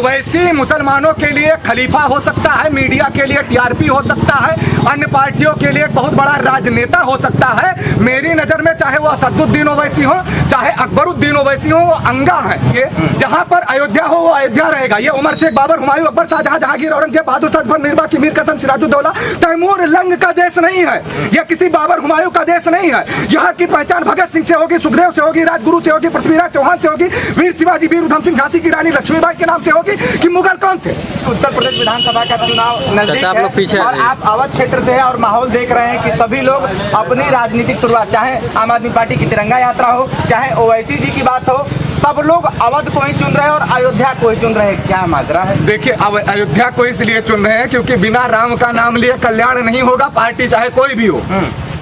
ओवैसी मुसलमानों के लिए खलीफा हो सकता है, मीडिया के लिए टीआरपी हो सकता है, अन्य पार्टियों के लिए बहुत बड़ा राजनेता हो सकता है। मेरी नजर में चाहे वो असदुद्दीन ओवैसी हो, चाहे अकबरुद्दीन ओवैसी हो, वो अंगा है। ये जहां पर अयोध्या हो वो अयोध्या रहेगा। ये उमर शेख, बाबर, हुमायूं, अकबर, शाहजहां, जहांगीर, औरंगजेब, बहादुर शाह, जफर, मीर बाकी, मीर कासिम, सिराजुद्दौला, तैमूर, लंग का देश नहीं है। यह किसी बाबर, हुमायूं का देश नहीं है। यहाँ की पहचान भगत सिंह से होगी, सुखदेव से होगी, राजगुरु से होगी, पृथ्वीराज चौहान से होगी, वीर शिवाजी, वीर उधम सिंह, झांसी की रानी लक्ष्मीबाई के नाम से होगी कि मुगल कौन थे। उत्तर प्रदेश विधानसभा का चुनाव नजदीक है और आप अवध क्षेत्र से हैं और माहौल देख रहे हैं कि सभी लोग अपनी राजनीतिक शुरुआत, चाहे आम आदमी पार्टी की तिरंगा यात्रा हो, चाहे ओवैसी जी की बात हो, सब लोग अवध को ही चुन रहे हैं और अयोध्या को ही चुन रहे हैं। क्या माजरा है? देखिए, अयोध्या को इसलिए चुन रहे हैं क्योंकि बिना राम का नाम लिए कल्याण नहीं होगा, पार्टी चाहे कोई भी हो।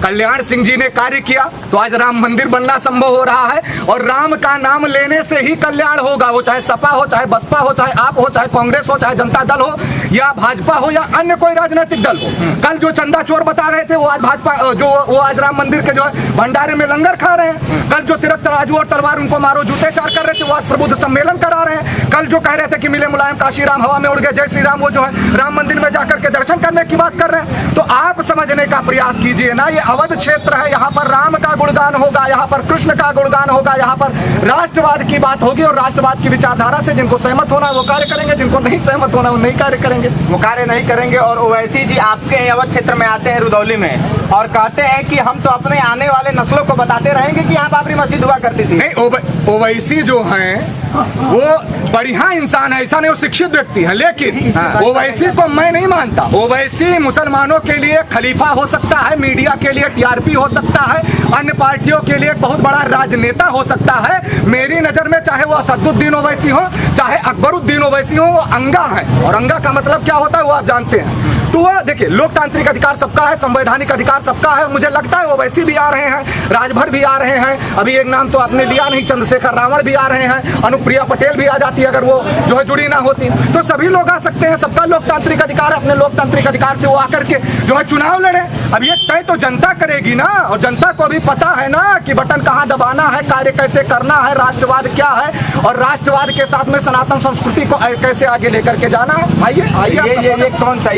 कल्याण सिंह जी ने कार्य किया तो आज राम मंदिर बनना संभव हो रहा है और राम का नाम लेने से ही कल्याण होगा। वो चाहे सपा हो, चाहे बसपा हो, चाहे आप हो, चाहे कांग्रेस हो, चाहे जनता दल हो या भाजपा हो या अन्य कोई राजनीतिक दल हो। कल जो चंदा चोर बता रहे थे वो आज भाजपा, जो वो आज राम मंदिर के जो है भंडारे में लंगर खा रहे हैं। कल जो तिरक तराजू और तलवार उनको मारो जूते चार कर रहे थे वो आज प्रबुद्ध सम्मेलन करा रहे हैं। कल जो कह रहे थे कि मिले मुलायम काशी राम हवा में उड़ गए जय श्री राम, वो जो है राम मंदिर में जाकर के दर्शन करने की बात कर रहे हैं। तो आप समझने का प्रयास कीजिए ना, ये अवध क्षेत्र है, यहाँ पर राम का गुणगान होगा, यहाँ पर कृष्ण का गुणगान होगा, यहाँ पर राष्ट्रवाद की बात होगी और राष्ट्रवाद की विचारधारा से जिनको सहमत होना है वो कार्य करेंगे, जिनको नहीं सहमत होना है वो नहीं कार्य करेंगे, वो कार्य नहीं करेंगे। और ओवैसी जी आपके अवध क्षेत्र में आते हैं रुदौली में और कहते हैं कि हम तो अपने आने वाले नस्लों को बताते रहेंगे कि यहाँ बाबरी मस्जिद हुआ करती थी। नहीं, ओवैसी जो हैं वो बढ़िया इंसान है, ऐसा नहीं वो शिक्षित व्यक्ति है, लेकिन ओवैसी को मैं नहीं मानता। ओवैसी मुसलमानों के लिए खलीफा हो सकता है, मीडिया के लिए टीआरपी हो सकता है, अन्य पार्टियों के लिए बहुत बड़ा राजनेता हो सकता है। मेरी नजर में चाहे वो असदुद्दीन ओवैसी हो, चाहे अकबरुद्दीन ओवैसी हो, वो अंगा है और अंगा का मतलब क्या होता है वो आप जानते हैं। तो वो देखिए, लोकतांत्रिक अधिकार सबका है, संवैधानिक अधिकार सबका है। मुझे लगता है ओवैसी भी आ रहे हैं, राजभर भी आ रहे हैं, अभी एक नाम तो आपने लिया नहीं, चंद्रशेखर रावण भी आ रहे हैं, अनुप्रिया पटेल भी आ जाती अगर वो जो है जुड़ी ना होती। तो सभी लोग आ सकते हैं, सबका लोकतांत्रिक अधिकार है, अपने लोकतांत्रिक अधिकार से वो आकर के जो है चुनाव लड़े। अब ये तय तो जनता करेगी ना, और जनता को भी पता है ना कि बटन कहाँ दबाना है, कार्य कैसे करना है, राष्ट्रवाद क्या है और राष्ट्रवाद के साथ में सनातन संस्कृति को कैसे आगे लेकर के जाना है। आइए आइए,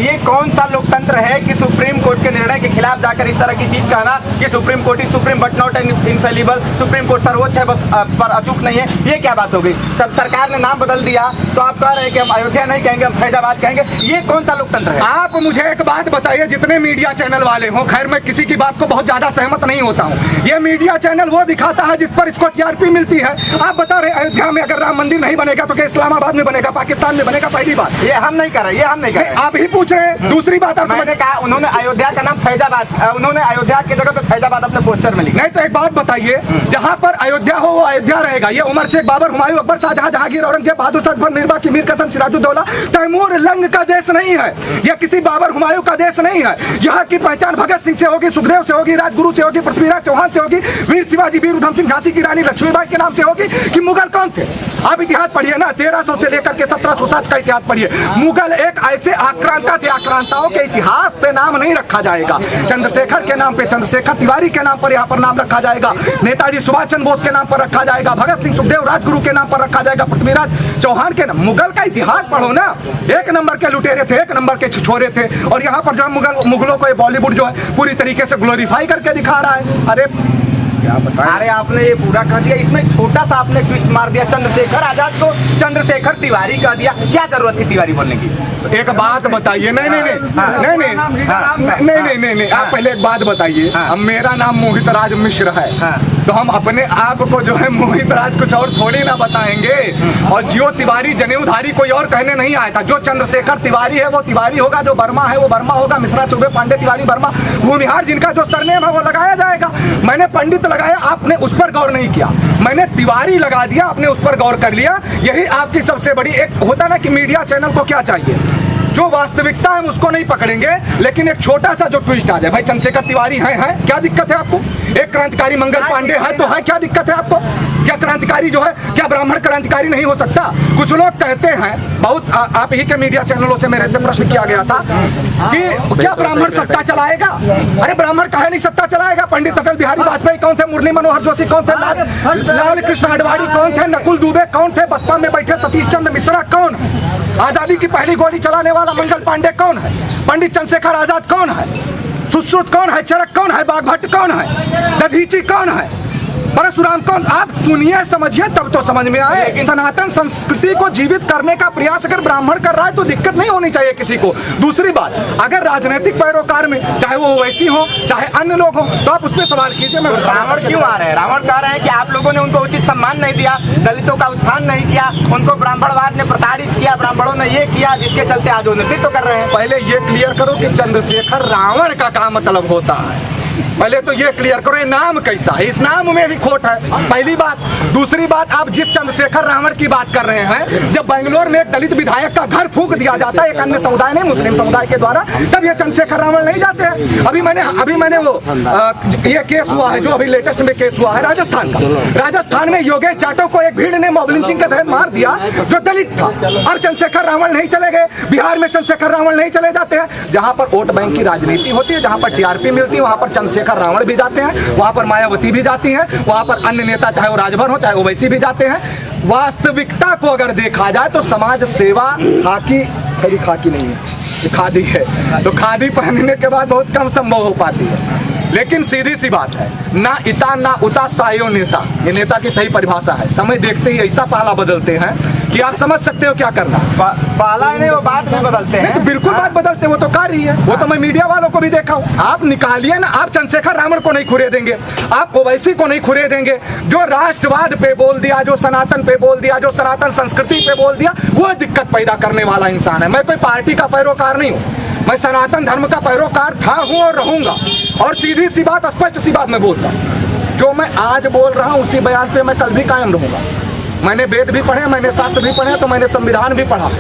ये कौन सा लोकतंत्र है कि सुप्रीम कोर्ट के निर्णय के खिलाफ जाकर इस तरह की चीज कहना कि supreme court is supreme but not infallible, supreme court सर्वोच्च है बस पर अचूक नहीं है। ये क्या बात हो गई? सब सरकार ने नाम बदल दिया तो आप कह रहे हैं कि हम अयोध्या नहीं कहेंगे, हम फैजाबाद कहेंगे। ये कौन सा लोकतंत्र है? आप मुझे एक बात बताइए, जितने मीडिया चैनल वाले हो, खैर मैं किसी की बात को बहुत ज्यादा सहमत नहीं होता हूँ, ये मीडिया चैनल वो दिखाता है जिस पर इसको टीआरपी मिलती है। आप बता रहे अयोध्या में अगर राम मंदिर नहीं बनेगा तो क्या इस्लामाबाद में बनेगा, पाकिस्तान में बनेगा? पहली बात ये हम नहीं कर रहे, ये हम नहीं कर रहे, आप ही पूछ रहे हैं। दूसरी बात आप मैंने कहा उन्होंने अयोध्या का नाम फैजाबाद, उन्होंने अयोध्या की जगह पे फैजाबाद अपने पोस्टर में लिखा। नहीं तो एक बात बताइए, जहां पर अयोध्या हो वो अयोध्या रहेगा। ये उमर शेख, बाबर, हुमायूं, अकबर, शाहजहां, जहांगीर, औरंगजेब, बहादुर शाह, जफर, मीर बाकी, मीर कासिम, सिराजुद्दौला, तैमूर, लंग का देश नहीं है। यह किसी बाबर, हुमायूं का देश नहीं है। यहाँ की पहचान भगत सिंह से होगी, सुखदेव से होगी, राजगुरु से होगी, पृथ्वीराज चौहान से होगी, वीर शिवाजी, वीर उधम सिंह, झांसी की रानी लक्ष्मीबाई के नाम से होगी कि मुगल कौन थे। आप इतिहास पढ़िए ना, 1300 से लेकर के 1707 का इतिहास पढ़िए। मुगल एक ऐसे आक्रांता थे, आक्रांताओं के इतिहास पे नाम नहीं रखा जाएगा। चंद्रशेखर के नाम पे, चंद्रशेखर तिवारी के नाम पर यहाँ पर नाम रखा जाएगा, नेताजी सुभाष चंद्र बोस के नाम पर रखा जाएगा, भगत सिंह, सुखदेव, राजगुरु के नाम पर रखा जाएगा, पृथ्वीराज चौहान के नाम। मुगल का इतिहास पढ़ो ना, एक नंबर के लुटेरे थे, एक नंबर के छिछोरे थे और यहाँ पर जो है मुगलों को बॉलीवुड जो है पूरी तरीके से ग्लोरीफाई करके दिखा रहा है। अरे क्या बताएं? अरे आपने ये पूरा कह दिया, इसमें छोटा सा आपने ट्विस्ट मार दिया, चंद्रशेखर आजाद को चंद्रशेखर तिवारी कह दिया। क्या जरूरत थी तिवारी बोलने की? एक बात बताइए। नहीं, आप पहले एक बात बताइए। अब मेरा नाम मोहित राज मिश्र है, तो हम अपने आप को जो है मोहित राज कुछ और थोड़ी ना बताएंगे। और जियो तिवारी जनेऊधारी कोई और कहने नहीं आया था। जो चंद्रशेखर तिवारी है वो तिवारी होगा, जो वर्मा है वो वर्मा होगा, मिश्रा, चौबे, पांडे, तिवारी, वर्मा, भूमिहार, जिनका जो सरनेम है वो लगाया जाएगा। मैंने पंडित लगाया, आपने उस पर गौर नहीं किया। मैंने तिवारी लगा दिया, आपने उस पर गौर कर लिया। यही आपकी सबसे बड़ी एक होता ना कि मीडिया चैनल को क्या चाहिए, जो वास्तविकता है उसको नहीं पकड़ेंगे, लेकिन एक छोटा सा जो ट्विस्ट आ जाए, भाई चंद्रशेखर तिवारी है, क्या दिक्कत है आपको? एक क्रांतिकारी मंगल पांडे है तो है, क्या दिक्कत है आपको? क्या क्रांतिकारी जो है, क्या ब्राह्मण क्रांतिकारी नहीं हो सकता? कुछ लोग कहते हैं, बहुत आप ही के मीडिया चैनलों से मेरे से प्रश्न किया गया था कि क्या ब्राह्मण सत्ता चलाएगा? अरे ब्राह्मण काहे नहीं सत्ता चलाएगा? पंडित अटल बिहारी वाजपेयी कौन थे? मुरली मनोहर जोशी कौन थे? लाल कृष्ण आडवाणी कौन थे? नकुल दुबे कौन थे? बसपा में बैठे सतीश चंद्र मिश्रा कौन? आजादी की पहली गोली चलाने वाला मंगल पांडे कौन है? पंडित चंद्रशेखर आजाद कौन है? सुश्रुत कौन है? चरक कौन है? बागभट्ट कौन है? दधीची कौन है? परशुराम कौन? आप सुनिए, समझिए, तब तो समझ में आए। सनातन संस्कृति को जीवित करने का प्रयास अगर ब्राह्मण कर रहा है तो दिक्कत नहीं होनी चाहिए किसी को। दूसरी बात, अगर राजनीतिक पैरोकार में चाहे वो ओवैसी हो चाहे अन्य लोग हो तो आप उस पर सवाल कीजिए। मैं रावण क्यों आ रहे हैं? रावण कह रहे हैं कि आप लोगों ने उनको उचित सम्मान नहीं दिया, दलितों का उत्थान नहीं किया, उनको ब्राह्मणवाद ने प्रताड़ित किया, ब्राह्मणों ने ये किया, जिसके चलते आज वो नेतृत्व कर रहे हैं। पहले ये क्लियर करो कि चंद्रशेखर रावण का क्या मतलब होता है। पहले तो ये क्लियर करो ये नाम कैसा है, इस नाम में ही खोट है, पहली बात। दूसरी बात, आप जिस चंद्रशेखर रावण की बात कर रहे हैं, जब बेंगलोर में एक दलित विधायक का घर फूंक दिया जाता है एक अन्य समुदाय ने, मुस्लिम समुदाय के द्वारा, तब ये चंद्रशेखर रावण नहीं जाते हैं। अभी मैंने वो ये केस हुआ है जो अभी लेटेस्ट में केस हुआ है राजस्थान का। राजस्थान में योगेश जाटव को एक भीड़ ने मॉब लिंचिंग के तहत मार दिया जो दलित था। अब चंद्रशेखर रावण नहीं चले गए, बिहार में चंद्रशेखर रावण नहीं चले जाते हैं। जहां पर वोट बैंक की राजनीति होती है, जहां पर टीआरपी मिलती है, वहां पर चंद्रशेखर रावण भी जाते हैं, वहां पर मायावती भी जाती हैं, वहां पर अन्य नेता चाहे वो राजभर हो चाहे ओवैसी भी जाते हैं। वास्तविकता को अगर देखा जाए तो समाज सेवा खाकी नहीं है, ये खादी है। तो खादी पहनने के बाद बहुत कम संभव हो पाती है। लेकिन सीधी सी बात है, ना इता ना उता सायो नेता, ये नेता की सही परिभाषा है। समय देखते ही ऐसा पाला बदलते हैं कि आप समझ सकते हो क्या करना। पाला नहीं, वो बात भी बदलते हैं। तो बिल्कुल बात बदलते, वो तो कर रही है, वो तो मैं मीडिया वालों को भी देखा हूँ। आप निकालिए ना, आप चंद्रशेखर रावण को नहीं खुरे देंगे, आप ओवैसी को नहीं खुरे देंगे। जो राष्ट्रवाद पे बोल दिया, जो सनातन पे बोल दिया, जो सनातन संस्कृति पे बोल दिया, वो दिक्कत पैदा करने वाला इंसान है। मैं कोई पार्टी का पैरोकार नहीं हूँ, मैं सनातन धर्म का पैरोकार था, हूँ और रहूंगा। और सीधी सी बात, स्पष्ट सी बात मैं बोलता हूँ, जो मैं आज बोल रहा हूँ उसी बयान पे मैं कल भी कायम रहूंगा। मैंने वेद भी पढ़े, मैंने शास्त्र भी पढ़े, तो मैंने संविधान भी पढ़ा।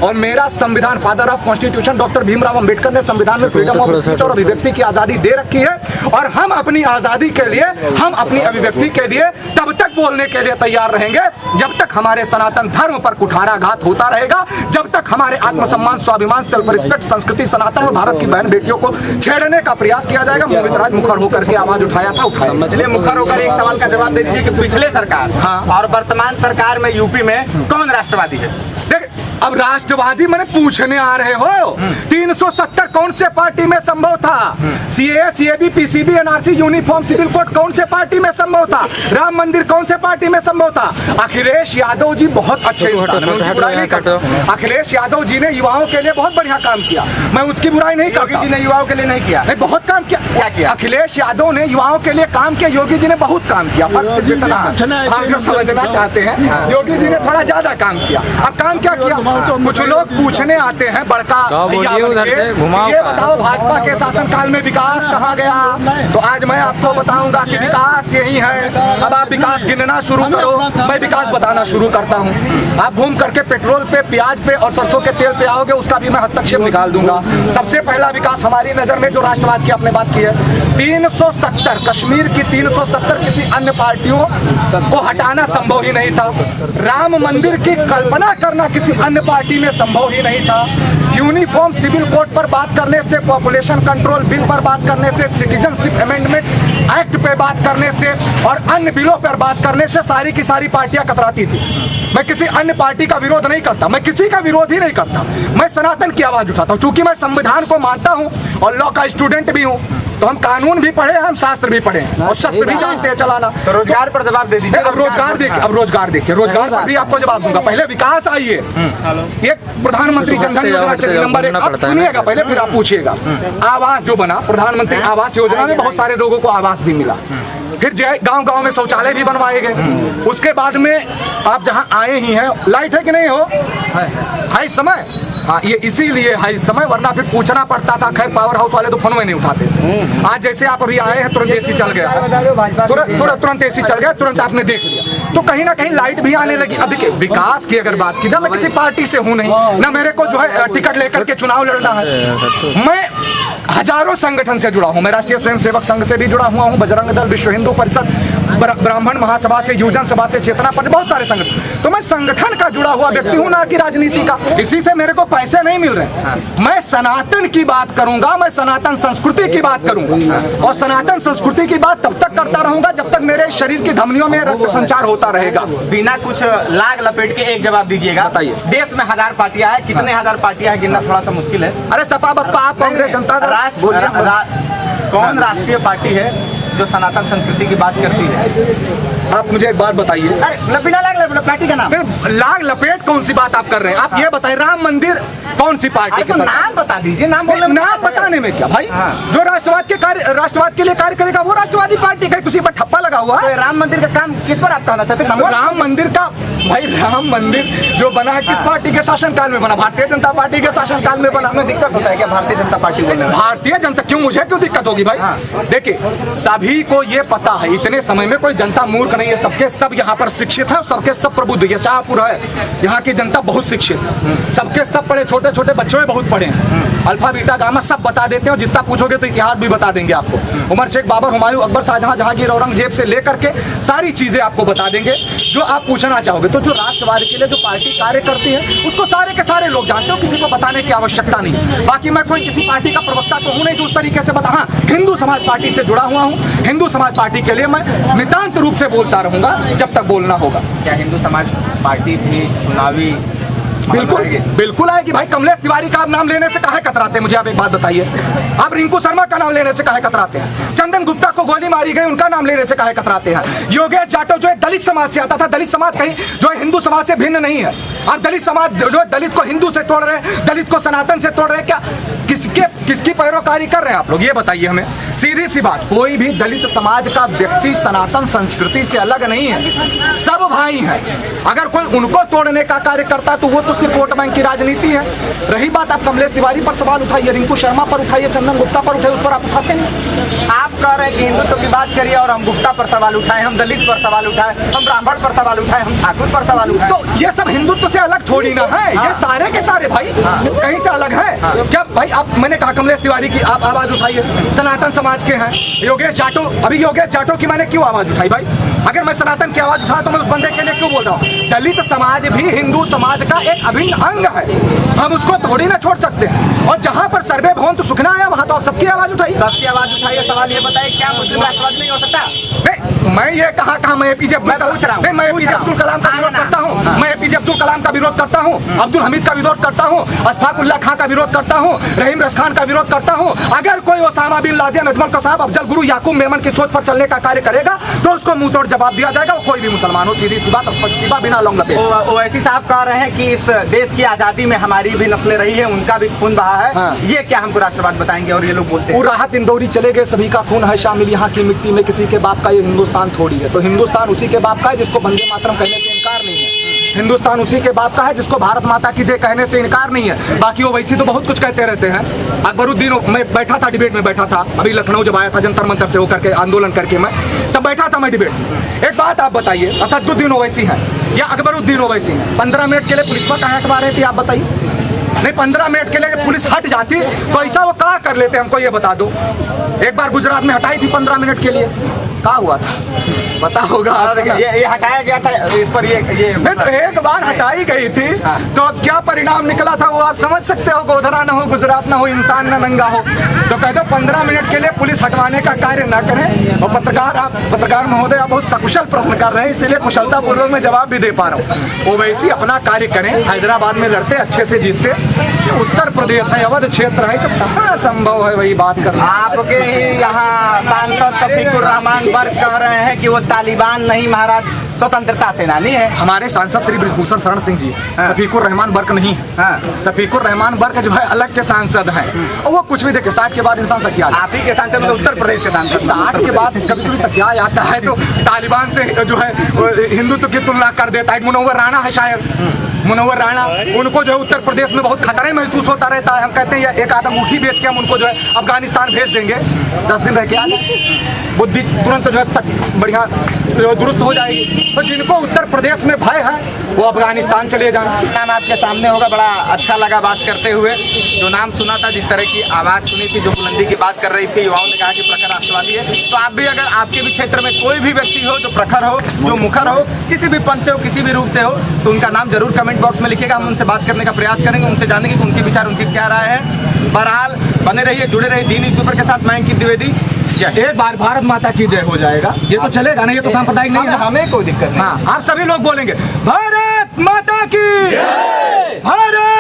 और मेरा संविधान, father of constitution doctor Bhimrao Ambedkar ने संविधान में फ्रीडम ऑफ स्पीच और अभिव्यक्ति की आजादी दे रखी है। और हम अपनी आजादी के लिए, हम अपनी अभिव्यक्ति के लिए तब तक बोलने के लिए तैयार रहेंगे जब तक हमारे सनातन धर्म पर कुठाराघात होता रहेगा, जब तक हमारे आत्मसम्मान, स्वाभिमान, सेल्फ रिस्पेक्ट, संस्कृति, सनातन और भारत की बहन बेटियों को छेड़ने का प्रयास किया जाएगा। मोहित राज मुखर होकर के आवाज उठाया था, उठाया। इसलिए मुखर होकर एक सवाल का जवाब दे दीजिए कि पिछले सरकार और वर्तमान सरकार में यूपी में कौन राष्ट्रवादी है? देख, अब राष्ट्रवादी मैंने पूछने आ रहे हो, 370 कौन से पार्टी में संभव था? CA, CAB, PCB, NRC, uniform civil code कौन से पार्टी में संभव था? राम मंदिर कौन से पार्टी में संभव था? अखिलेश यादव जी बहुत अच्छे इंसान हैं, उनकी बुराई नहीं करता। अखिलेश यादव जी ने युवाओं के लिए बहुत बढ़िया काम किया, मैं उसकी बुराई नहीं करता। योगी जी ने युवाओं के लिए नहीं किया? नहीं, बहुत काम किया। क्या किया? अखिलेश यादव ने युवाओं के लिए काम किया, योगी जी ने बहुत काम किया। आप जो समझना चाहते हैं, योगी जी ने थोड़ा ज्यादा काम किया। अब काम क्या किया? कुछ लोग पूछने आते हैं बड़का भैया बन के, ये बताओ भाजपा के शासनकाल में विकास कहाँ गया? तो आज मैं आपको बताऊंगा कि विकास यही है। अब आप विकास गिनना शुरू करो, मैं विकास बताना शुरू करता हूँ। आप घूम करके पेट्रोल पे, प्याज पे और सरसों के तेल पे आओगे, उसका भी मैं हस्तक्षेप निकाल दूंगा। सबसे पहला विकास हमारी नजर में जो राष्ट्रवाद की आपने बात की है, 370 कश्मीर की 370 किसी अन्य पार्टियों को हटाना संभव ही नहीं था। राम मंदिर की कल्पना करना किसी अन्य पार्टी में संभव ही नहीं था। यूनिफॉर्म सिविल कोड पर बात करने से, पॉपुलेशन कंट्रोल बिल पर बात करने से, सिटीजनशिप अमेंडमेंट एक्ट पे बात करने से और अन्य बिलों पर बात करने से सारी की सारी पार्टियां कतराती थी। मैं किसी अन्य पार्टी का विरोध नहीं करता, मैं किसी का विरोध ही नहीं करता, मैं सनातन की आवाज उठाता हूँ। चूंकि मैं संविधान को मानता हूँ और लॉ का स्टूडेंट भी हूँ, तो हम कानून भी पढ़े हैं, हम शास्त्र भी पढ़े हैं और शस्त्र भी जानते हैं चलाना। तो रोजगार पर जवाब दे दीजिए। अब रोजगार देखिए, रोजगार पर भी आपको जवाब दूंगा। पहले विकास आइए, एक प्रधानमंत्री जनधन योजना चली, नंबर 1। आप सुनिएगा पहले, फिर आप पूछिएगा। आवास जो बना, प्रधानमंत्री आवास योजना में बहुत सारे लोगों को आवास भी मिला। फिर गांव-गांव में शौचालय भी बनवाए गए। उसके बाद में आप जहां आए ही हैं, लाइट है कि नहीं हो? है इस समय? हाँ, ये इसीलिए है इस समय, वरना फिर पूछना पड़ता था। खैर पावर हाउस वाले तो फोन में नहीं उठाते। आज जैसे आप अभी आए हैं, तुरंत एसी चल गया, तुरंत एसी चल गया, तुरंत आपने देख लिया। तो कहीं ना कहीं लाइट भी आने लगी। अब देखिए, विकास की अगर बात की जाए, मैं किसी पार्टी से हूँ नहीं, ना मेरे को जो है टिकट लेकर के चुनाव लड़ना है। मैं हजारों संगठन से जुड़ा हूँ, मैं राष्ट्रीय स्वयंसेवक संघ से भी जुड़ा हुआ हूँ, बजरंग दल, विश्व हिंदू परिषद, ब्राह्मण महासभा से, युवजन सभा से, चेतना पर, बहुत सारे संगठन। तो मैं संगठन का जुड़ा हुआ व्यक्ति हूँ, ना कि राजनीति का। इसी से मेरे को पैसे नहीं मिल रहे। मैं सनातन की बात करूंगा, मैं सनातन संस्कृति की बात करूंगा और सनातन संस्कृति की बात तब तक करता रहूंगा जब तक मेरे शरीर की धमनियों में रक्त संचार होता होता रहेगा। बिना कुछ लाग लपेट के एक जवाब दीजिएगा। बताइए। देश में 1000 पार्टियां हैं, कितने 1000 पार्टियां हैं गिनना थोड़ा सा मुश्किल है। अरे सपा बसपा आप कांग्रेस जनता दल कौन राष्ट्रीय पार्टी है जो सनातन संस्कृति की बात करती है? आप मुझे एक बात बताइए। अरे बिना लाग पार्टी का नाम, लाग लपेट कौन सी बात आप कर रहे हैं? आप ये बताइए, राम मंदिर कौन सी पार्टी के साथ? नाम बता दीजिए। नाम बताने में क्या भाई? जो राष्ट्रवाद के लिए कार्य करेगा वो राष्ट्रवादी पार्टी का किसी पर ठप्पा लगा हुआ है। राम मंदिर का काम किस पर आपका होना चाहते हैं? राम मंदिर का भाई, राम मंदिर जो बना है किस पार्टी के शासनकाल में बना? भारतीय जनता पार्टी के शासनकाल में बना। में दिक्कत होता है क्या भारतीय जनता पार्टी बोलने में? भारतीय जनता क्यों, मुझे क्यों दिक्कत होगी भाई? देखिए, सभी को ये पता है, इतने समय में कोई जनता मूर्ख नहीं है, सबके सब यहाँ पर शिक्षित है, सबके सब प्रबुद्ध। ये शाहपुर है, यहाँ की जनता बहुत शिक्षित है, सबके सब पढ़े, छोटे छोटे बच्चे में बहुत पढ़े हैं, अल्फा बीटा गामा सब बता देते हैं, और जितना पूछोगे तो इतिहास भी बता देंगे आपको। उमर शेख, बाबर, हुमायूं, अकबर, शाहजहां, जहांगीर, औरंगजेब से लेकर के सारी चीजें आपको बता देंगे जो आप पूछना चाहोगे। तो जो राष्ट्रवाद के लिए जो पार्टी कार्य करती है उसको सारे के सारे लोग जानते हो, किसी को बताने की आवश्यकता नहीं। बाकी मैं कोई किसी पार्टी का प्रवक्ता तो हूं नहीं जो उस तरीके से बता। हाँ, हिंदू समाज पार्टी से जुड़ा हुआ हूँ, हिंदू समाज पार्टी के लिए मैं नितांत रूप से बोलता रहूंगा जब तक बोलना होगा। क्या हिंदू समाज पार्टी भी चुनावी? बिल्कुल आएगी भाई। कमलेश तिवारी का आप नाम लेने से काहे कतराते हैं? मुझे आप एक बात बताइए। आप रिंकू शर्मा का नाम लेने से काहे कतराते हैं? चंदन गुप्ता को गोली मारी गई, उनका नाम लेने से काहे कतराते हैं? योगेश जाटव जो एक दलित समाज से आता था, दलित समाज कहीं जो है हिंदू समाज से भिन्न नहीं है। आप दलित समाज जो है दलित को हिंदू से तोड़ रहे हैं, दलित को सनातन से तोड़ रहे हैं। क्या किसकी पैरोकारी कर रहे हैं आप लोग? ये बताइए हमें। सीधी सी बात, कोई भी दलित समाज का व्यक्ति सनातन संस्कृति से अलग नहीं है, सब भाई हैं। अगर कोई उनको तोड़ने का कार्य करता है तो वो तो सिर्फ वोट बैंक की राजनीति है। रही बात, आप कमलेश तिवारी पर सवाल उठाइए, रिंकू शर्मा पर उठाइए, चंदन गुप्ता पर उठाइए, उस पर आप उठाते नहीं। आप कह रहे हैं कि हिंदुत्व की बात करिए और हम गुप्ता पर सवाल उठाएं, हम दलित पर सवाल उठाएं, हम ब्राह्मण पर सवाल उठाएं, हम ठाकुर पर सवाल उठाएं। तो ये सब हिंदुत्व से अलग थोड़ी ना है। ये सारे के सारे भाई कहीं से अलग है क्या भाई? आप, मैंने कहा कमलेश तिवारी की आप आवाज उठाइए, सनातन समाज के हैं योगेश जाटव। अभी योगेश जाटव की मैंने क्यों आवाज उठाई भाई? अगर मैं सनातन की आवाज उठा तो मैं उस बंदे के लिए क्यों बोल रहा हूँ? दलित समाज भी हिंदू समाज का एक अभिन्न अंग है, हम उसको थोड़ी ना छोड़ सकते हैं। और जहाँ पर सर्वे भवंतु सुखना आया वहाँ तो आप सबकी आवाज उठाइए। सबकी आवाज उठाइए। सवाल ये बताइए, क्या मुस्लिम राष्ट्रवाद नहीं हो सकता? नहीं, मैं ये कहा मैं एपीजे अब्दुल कलाम का विरोध करता हूँ, मैं एपीजे अब्दुल कलाम का विरोध करता हूँ, अब्दुल हमीद का विरोध करता हूँ, अशफाक उल्लाह खां का विरोध करता हूँ, रहीम रस खान का विरोध करता हूँ। अगर कोई Osama bin Laden, Ajmal Kasab, Afzal Guru, Yakub Memon की सोच पर चलने का कार्य करेगा तो उसको मुंह तोड़ जवाब दिया जाएगा, वो कोई भी मुसलमान हो। सीधी सी बात, स्पष्ट सी बात, बिना लौंग लपेटे। ओवैसी साहब कह रहे हैं कि इस देश की आजादी में हमारी भी नस्लें रही है, उनका भी खून बहा है। हाँ। ये क्या हमको राष्ट्रवाद बताएंगे? और ये लोग बोलते हैं राहत इंदौरी चले गए, सभी का खून है शामिल यहाँ की मिट्टी में, किसी के बाप का ये हिंदुस्तान थोड़ी है। तो हिंदुस्तान उसी के बाप का है जिसको वंदे मातरम कहने से इनकार नहीं है, हिंदुस्तान उसी के बाप का है जिसको भारत माता की जय कहने से इनकार नहीं है। बाकी वो वैसी तो बहुत कुछ कहते रहते हैं। अकबरुद्दीन, मैं बैठा था डिबेट में, बैठा था अभी लखनऊ जब आया था जंतर मंतर से होकर के आंदोलन करके, मैं तब बैठा था मैं डिबेट। एक बात आप बताइए, असदुद्दीन ओवैसी हैं या अकबरुद्दीन ओवैसी हैं? 15 मिनट के लिए पुलिस में कहाँ हटवा रहे थे आप बताइए? नहीं, 15 मिनट के लिए पुलिस हट जाती तो ऐसा वो क्या कर लेते, हमको ये बता दो। एक बार गुजरात में हटाई थी 15 मिनट के लिए, क्या हुआ था पता होगा? ये हटाया गया था, इस पर ये तो एक बार हटाई गई थी तो क्या परिणाम निकला था वो आप समझ सकते हो। गोधरा न हो, गुजरात न हो, इंसान न नंगा हो। तो कह दो 15 मिनट के लिए पुलिस हटवाने का कार्य न करें। और पत्रकार महोदय आप बहुत सकुशल प्रश्न कर रहे हैं, इसीलिए कुशलता पूर्वक मैं जवाब भी दे पा रहा हूँ। वो वैसे अपना कार्य करें, हैदराबाद में लड़ते अच्छे से जीतते, उत्तर प्रदेश है, अवध क्षेत्र है, सब कहाँ संभव है वही बात करना। आपके ही यहाँ सांसद शफीकुर रहमान वर्ग कह रहे हैं कि वो तालिबान नहीं महाराज स्वतंत्रता सेनानी है। हमारे सांसद श्री ब्रिजभूषण शरण सिंह जी शफीकुर रहमान वर्ग नहीं है। शफीकुर रहमान वर्ग जो है अलग के सांसद हैं, और वो कुछ भी देखे 60 के बाद इंसान सठिया। आप ही के सांसद मतलब उत्तर प्रदेश के सांसद 60 के बाद कभी कभी सठिया आता है तो तालिबान से जो है हिंदुत्व की तुलना कर देता है। मुनव्वर राणा है शायद, मुनव्वर राणा, उनको जो है उत्तर प्रदेश में बहुत खतरे महसूस होता रहता है। हम कहते हैं एक आदम उठी बेच के हम उनको जो है अफगानिस्तान भेज देंगे, 10 दिन रह के आ जाए, बुद्धि तुरंत जो है बढ़िया दुरुस्त हो जाएगी। तो जिनको उत्तर प्रदेश में भय है वो अफगानिस्तान चले जाना। नाम आपके सामने होगा, बड़ा अच्छा लगा बात करते हुए। जो नाम सुना था, जिस तरह की आवाज़ सुनी थी, जो बुलंदी की बात कर रही थी, युवाओं ने कहा कि प्रखर राष्ट्रवादी है। तो आप भी, अगर आपके भी क्षेत्र में कोई भी व्यक्ति हो जो प्रखर हो, जो मुखर हो, किसी भी पंथ से हो, किसी भी रूप से हो, तो उनका नाम जरूर कमेंट बॉक्स में लिखिएगा। हम उनसे बात करने का प्रयास करेंगे, उनसे जानेंगे कि उनके विचार, उनकी क्या राय है। बहरहाल बने रहिए, जुड़े रहिए दीन न्यूज़पेपर के साथ। मैं अंकित द्विवेदी, जय। एक बार भारत माता की जय हो जाएगा, ये तो चलेगा ना, ये तो सांप्रदायिक नहीं है। हमें कोई दिक्कत नहीं। हाँ, आप सभी लोग बोलेंगे भारत माता की, भारत